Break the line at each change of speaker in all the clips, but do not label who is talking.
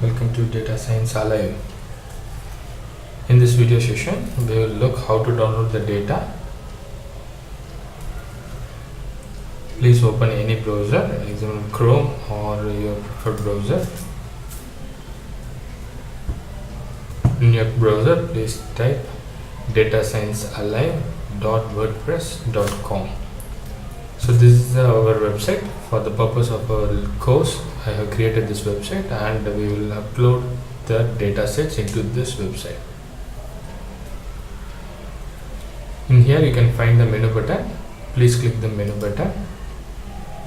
welcome to Data Science Alive. In this video session, we will look how to download the data. Please open any browser, example Chrome or your preferred browser. In your browser, please type datasciencealive.wordpress.com. So this is our website. For the purpose of our course, I have created this website and we will upload the datasets into this website. In here you can find the menu button. Please click the menu button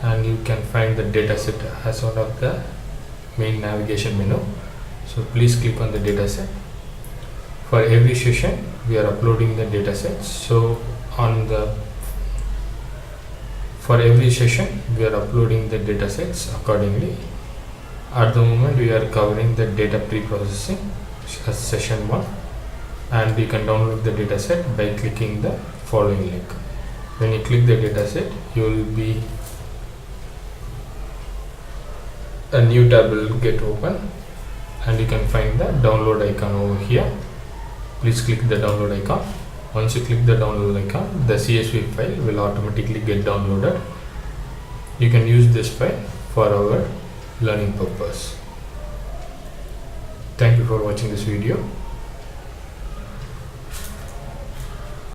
and you can find the dataset as one of the main navigation menu. So please click on the dataset. For every session we are uploading the datasets. So for every session we are uploading the datasets accordingly. At the moment we are covering the data pre-processing as session 1, and you can download the dataset by clicking the following link. When you click the dataset, you will be a new tab will get open and you can find the download icon over here. Please click the download icon. Once you click the download icon, the CSV file will automatically get downloaded. You can use this file for our learning purpose. Thank you for watching this video.